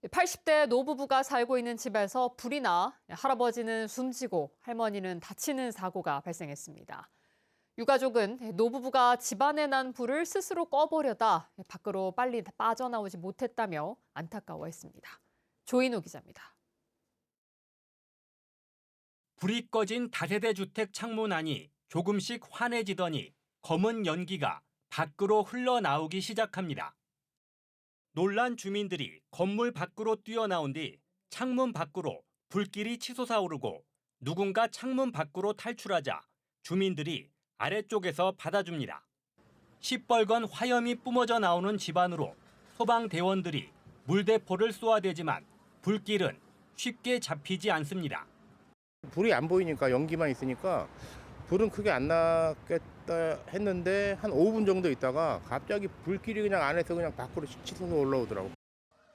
80대 노부부가 살고 있는 집에서 불이 나 할아버지는 숨지고 할머니는 다치는 사고가 발생했습니다. 유가족은 노부부가 집안에 난 불을 스스로 꺼보려다 밖으로 빨리 빠져나오지 못했다며 안타까워했습니다. 조인호 기자입니다. 불이 꺼진 다세대 주택 창문 안이 조금씩 환해지더니 검은 연기가 밖으로 흘러나오기 시작합니다. 놀란 주민들이 건물 밖으로 뛰어나온 뒤 창문 밖으로 불길이 치솟아오르고 누군가 창문 밖으로 탈출하자 주민들이 아래쪽에서 받아줍니다. 시뻘건 화염이 뿜어져 나오는 집안으로 소방대원들이 물대포를 쏘아대지만 불길은 쉽게 잡히지 않습니다. 불이 안 보이니까 연기만 있으니까 불은 크게 안 나겠다 했는데 한 5분 정도 있다가 갑자기 불길이 그냥 안에서 그냥 밖으로 치솟아 올라오더라고.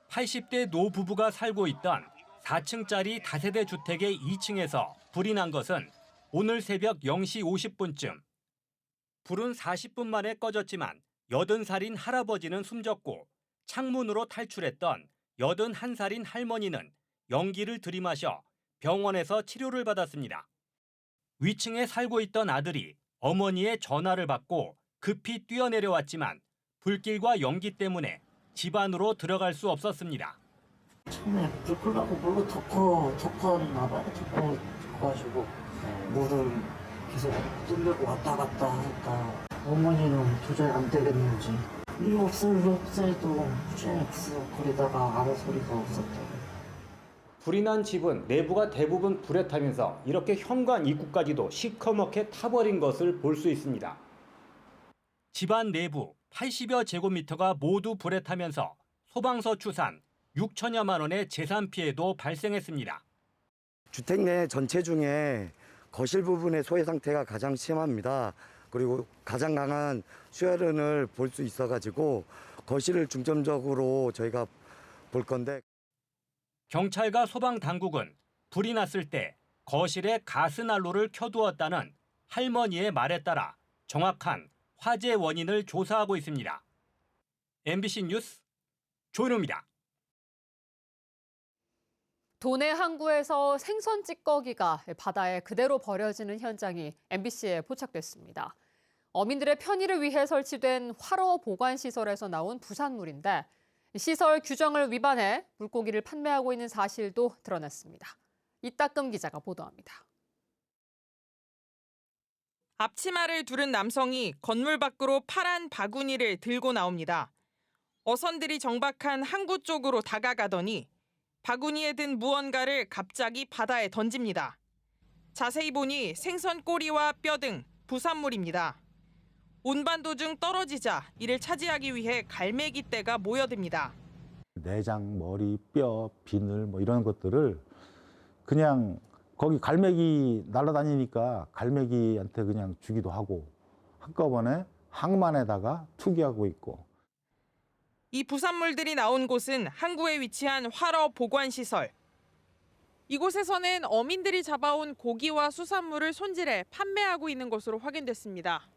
80대 노부부가 살고 있던 4층짜리 다세대 주택의 2층에서 불이 난 것은 오늘 새벽 0시 50분쯤. 불은 40분 만에 꺼졌지만 80살인 할아버지는 숨졌고 창문으로 탈출했던 81살인 할머니는 연기를 들이마셔 병원에서 치료를 받았습니다. 위층에 살고 있던 아들이 어머니의 전화를 받고 급히 뛰어내려왔지만 불길과 연기 때문에 집 안으로 들어갈 수 없었습니다. 처음에 불 끄려고 물로 덮었나 봐요. 덮어가지고 물을 계속 뚫려고 왔다 갔다 하니까 어머니는 도저히 안 되겠는지 이 없어도 꾸준히 거리다가 아무 소리가 없었다고. 불이 난 집은 내부가 대부분 불에 타면서 이렇게 현관 입구까지도 시커멓게 타버린 것을 볼 수 있습니다. 집안 내부 80여 제곱미터가 모두 불에 타면서 소방서 추산 6천여만 원의 재산 피해도 발생했습니다. 주택 내 전체 중에 거실 부분의 소해 상태가 가장 심합니다. 그리고 가장 강한 수혈흔을 볼 수 있어가지고 거실을 중점적으로 저희가 볼 건데. 경찰과 소방당국은 불이 났을 때 거실에 가스난로를 켜두었다는 할머니의 말에 따라 정확한 화재 원인을 조사하고 있습니다. MBC 뉴스 조인호입니다. 도내 항구에서 생선 찌꺼기가 바다에 그대로 버려지는 현장이 MBC에 포착됐습니다. 어민들의 편의를 위해 설치된 활어 보관시설에서 나온 부산물인데 시설 규정을 위반해 물고기를 판매하고 있는 사실도 드러났습니다. 이따금 기자가 보도합니다. 앞치마를 두른 남성이 건물 밖으로 파란 바구니를 들고 나옵니다. 어선들이 정박한 항구 쪽으로 다가가더니 바구니에 든 무언가를 갑자기 바다에 던집니다. 자세히 보니 생선 꼬리와 뼈 등 부산물입니다. 운반 도중 떨어지자 이를 차지하기 위해 갈매기떼가 모여듭니다. 내장, 머리, 뼈, 비늘 뭐 이런 것들을 그냥 거기 갈매기 날아다니니까 갈매기한테 그냥 주기도 하고 한꺼번에 항만에다가 투기하고 있고. 이 부산물들이 나온 곳은 항구에 위치한 활어 보관시설. 이곳에서는 어민들이 잡아온 고기와 수산물을 손질해 판매하고 있는 것으로 확인됐습니다.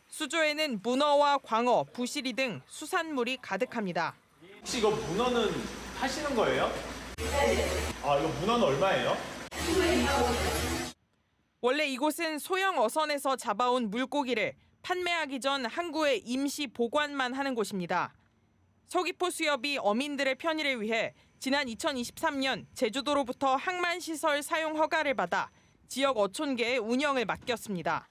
수조에는 문어와 광어, 부시리 등 수산물이 가득합니다. 혹시 이거 문어는 하시는 거예요? 아, 이거 문어는 얼마예요? 원래 이곳은 소형 어선에서 잡아온 물고기를 판매하기 전 항구에 임시 보관만 하는 곳입니다. 서귀포 수협이 어민들의 편의를 위해 지난 2023년 제주도로부터 항만시설 사용 허가를 받아 지역 어촌계에 운영을 맡겼습니다.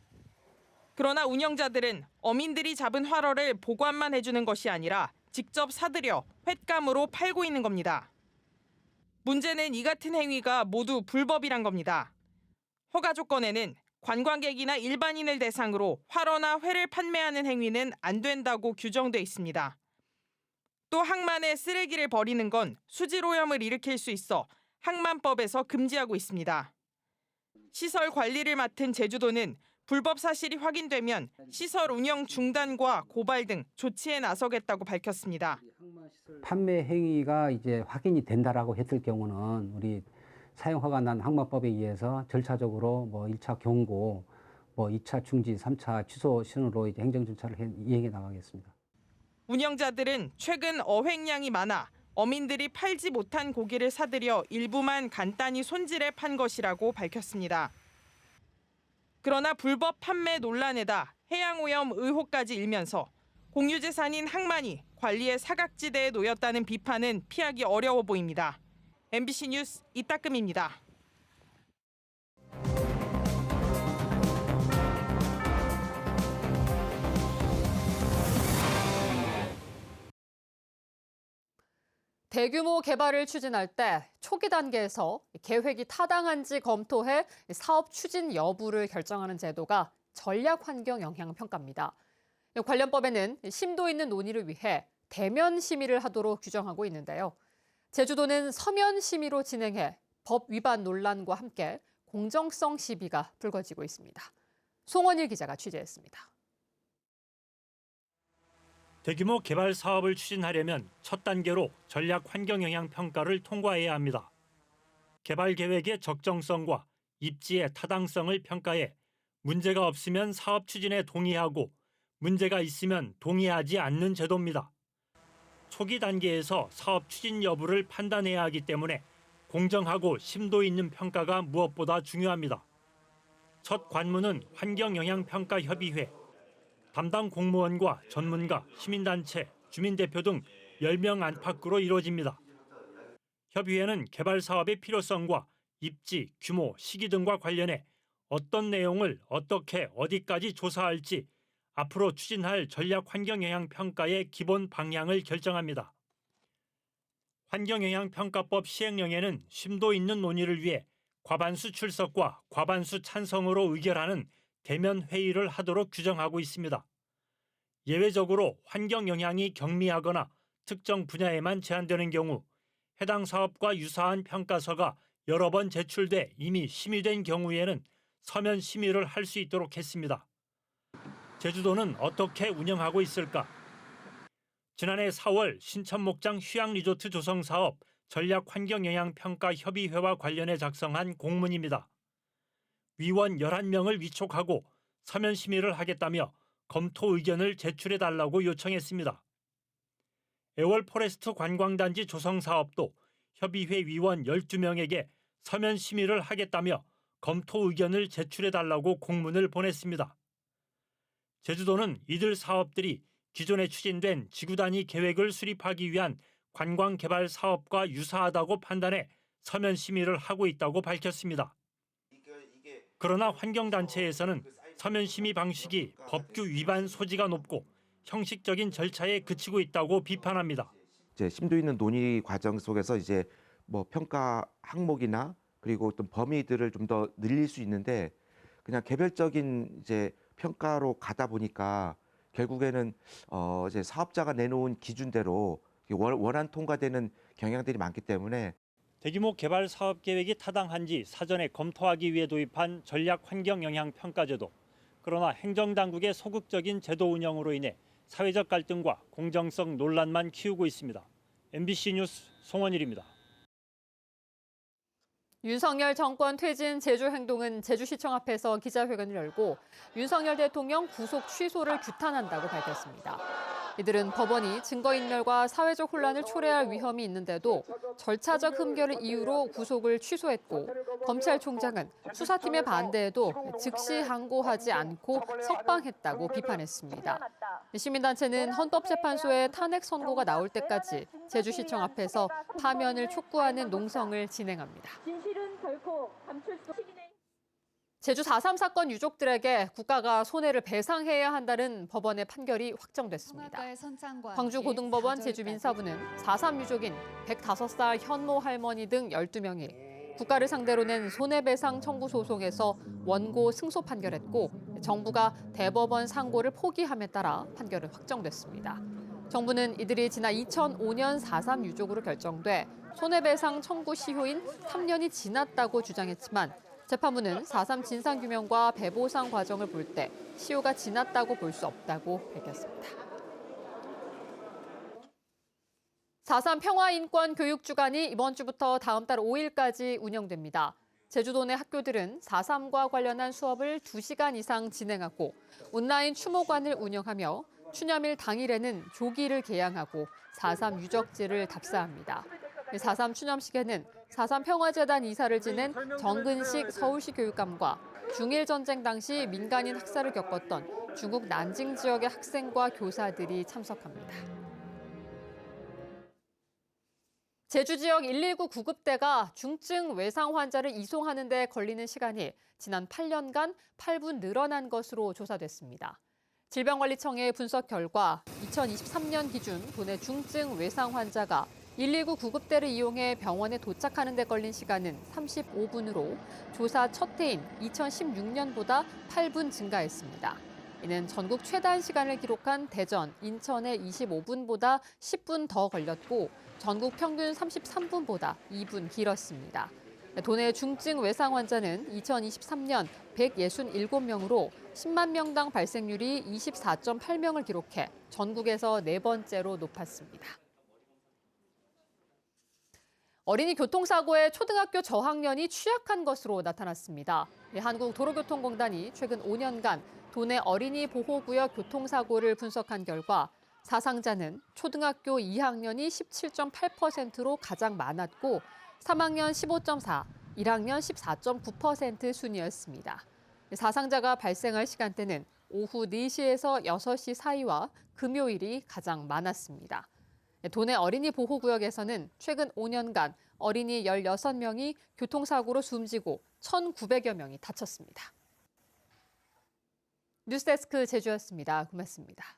그러나 운영자들은 어민들이 잡은 활어를 보관만 해주는 것이 아니라 직접 사들여 횟감으로 팔고 있는 겁니다. 문제는 이 같은 행위가 모두 불법이란 겁니다. 허가 조건에는 관광객이나 일반인을 대상으로 활어나 회를 판매하는 행위는 안 된다고 규정돼 있습니다. 또 항만에 쓰레기를 버리는 건 수질오염을 일으킬 수 있어 항만법에서 금지하고 있습니다. 시설 관리를 맡은 제주도는 불법 사실이 확인되면 시설 운영 중단과 고발 등 조치에 나서겠다고 밝혔습니다. 판매 행위가 이제 확인이 된다라고 했을 경우는 우리 사용 허가 난 항만법에 의해서 절차적으로 뭐 1차 경고, 뭐 2차 중지, 3차 취소 신호로 이제 행정 절차를 이행해 나가겠습니다. 운영자들은 최근 어획량이 많아 어민들이 팔지 못한 고기를 사들여 일부만 간단히 손질해 판 것이라고 밝혔습니다. 그러나 불법 판매 논란에다 해양오염 의혹까지 일면서 공유재산인 항만이 관리의 사각지대에 놓였다는 비판은 피하기 어려워 보입니다. MBC 뉴스 이따금입니다. 대규모 개발을 추진할 때 초기 단계에서 계획이 타당한지 검토해 사업 추진 여부를 결정하는 제도가 전략환경영향평가입니다. 관련법에는 심도 있는 논의를 위해 대면 심의를 하도록 규정하고 있는데요. 제주도는 서면 심의로 진행해 법 위반 논란과 함께 공정성 시비가 불거지고 있습니다. 송원일 기자가 취재했습니다. 대규모 개발 사업을 추진하려면 첫 단계로 전략 환경 영향 평가를 통과해야 합니다. 개발 계획의 적정성과 입지의 타당성을 평가해 문제가 없으면 사업 추진에 동의하고 문제가 있으면 동의하지 않는 제도입니다. 초기 단계에서 사업 추진 여부를 판단해야 하기 때문에 공정하고 심도 있는 평가가 무엇보다 중요합니다. 첫 관문은 환경영향평가협의회. 담당 공무원과 전문가, 시민단체, 주민대표 등 10명 안팎으로 이루어집니다. 협의회는 개발 사업의 필요성과 입지, 규모, 시기 등과 관련해 어떤 내용을 어떻게 어디까지 조사할지 앞으로 추진할 전략 환경영향평가의 기본 방향을 결정합니다. 환경영향평가법 시행령에는 심도 있는 논의를 위해 과반수 출석과 과반수 찬성으로 의결하는 대면 회의를 하도록 규정하고 있습니다. 예외적으로 환경 영향이 경미하거나 특정 분야에만 제한되는 경우 해당 사업과 유사한 평가서가 여러 번 제출돼 이미 심의된 경우에는 서면 심의를 할 수 있도록 했습니다. 제주도는 어떻게 운영하고 있을까? 지난해 4월 신천목장 휴양리조트 조성 사업 전략 환경영향평가 협의회와 관련해 작성한 공문입니다. 위원 11명을 위촉하고 서면 심의를 하겠다며 검토 의견을 제출해달라고 요청했습니다. 애월 포레스트 관광단지 조성 사업도 협의회 위원 12명에게 서면 심의를 하겠다며 검토 의견을 제출해달라고 공문을 보냈습니다. 제주도는 이들 사업들이 기존에 추진된 지구 단위 계획을 수립하기 위한 관광 개발 사업과 유사하다고 판단해 서면 심의를 하고 있다고 밝혔습니다. 그러나 환경단체에서는 서면 심의 방식이 법규 위반 소지가 높고 형식적인 절차에 그치고 있다고 비판합니다. 이제 심도 있는 논의 과정 속에서 이제 뭐 평가 항목이나 그리고 어떤 범위들을 좀 더 늘릴 수 있는데 그냥 개별적인 이제 평가로 가다 보니까 결국에는 이제 사업자가 내놓은 기준대로 원안 통과되는 경향들이 많기 때문에 대규모 개발 사업 계획이 타당한지 사전에 검토하기 위해 도입한 전략 환경 영향 평가제도. 그러나 행정당국의 소극적인 제도 운영으로 인해 사회적 갈등과 공정성 논란만 키우고 있습니다. MBC 뉴스 송원일입니다. 윤석열 정권 퇴진 제주행동은 제주시청 앞에서 기자회견을 열고 윤석열 대통령 구속 취소를 규탄한다고 밝혔습니다. 이들은 법원이 증거인멸과 사회적 혼란을 초래할 위험이 있는데도 절차적 흠결을 이유로 구속을 취소했고 검찰총장은 수사팀의 반대에도 즉시 항고하지 않고 석방했다고 비판했습니다. 시민단체는 헌법재판소의 탄핵 선고가 나올 때까지 제주시청 앞에서 파면을 촉구하는 농성을 진행합니다. 제주 4.3 사건 유족들에게 국가가 손해를 배상해야 한다는 법원의 판결이 확정됐습니다. 광주고등법원 제주민사부는 4.3 유족인 105살 현모 할머니 등 12명이 국가를 상대로 낸 손해배상 청구 소송에서 원고 승소 판결했고 정부가 대법원 상고를 포기함에 따라 판결은 확정됐습니다. 정부는 이들이 지난 2005년 4.3 유족으로 결정돼 손해배상 청구 시효인 3년이 지났다고 주장했지만 재판부는 4.3 진상규명과 배보상 과정을 볼 때 시효가 지났다고 볼 수 없다고 밝혔습니다. 4.3 평화인권교육주간이 이번 주부터 다음 달 5일까지 운영됩니다. 제주도 내 학교들은 4.3과 관련한 수업을 2시간 이상 진행하고 온라인 추모관을 운영하며 추념일 당일에는 조기를 개양하고 4.3 유적지를 답사합니다. 4.3 추념식에는 4.3 평화재단 이사를 지낸 정근식 서울시 교육감과 중일 전쟁 당시 민간인 학살을 겪었던 중국 난징 지역의 학생과 교사들이 참석합니다. 제주 지역 119 구급대가 중증 외상 환자를 이송하는 데 걸리는 시간이 지난 8년간 8분 늘어난 것으로 조사됐습니다. 질병관리청의 분석 결과 2023년 기준 도내 중증 외상 환자가 119 구급대를 이용해 병원에 도착하는 데 걸린 시간은 35분으로 조사 첫 해인 2016년보다 8분 증가했습니다. 이는 전국 최단 시간을 기록한 대전, 인천의 25분보다 10분 더 걸렸고 전국 평균 33분보다 2분 길었습니다. 도내 중증 외상 환자는 2023년 167명으로 10만 명당 발생률이 24.8명을 기록해 전국에서 네 번째로 높았습니다. 어린이 교통사고에 초등학교 저학년이 취약한 것으로 나타났습니다. 한국도로교통공단이 최근 5년간 도내 어린이 보호구역 교통사고를 분석한 결과 사상자는 초등학교 2학년이 17.8%로 가장 많았고 3학년 15.4, 1학년 14.9% 순이었습니다. 사상자가 발생할 시간대는 오후 4시에서 6시 사이와 금요일이 가장 많았습니다. 도내 어린이 보호구역에서는 최근 5년간 어린이 16명이 교통사고로 숨지고 1,900여 명이 다쳤습니다. 뉴스데스크 제주였습니다. 고맙습니다.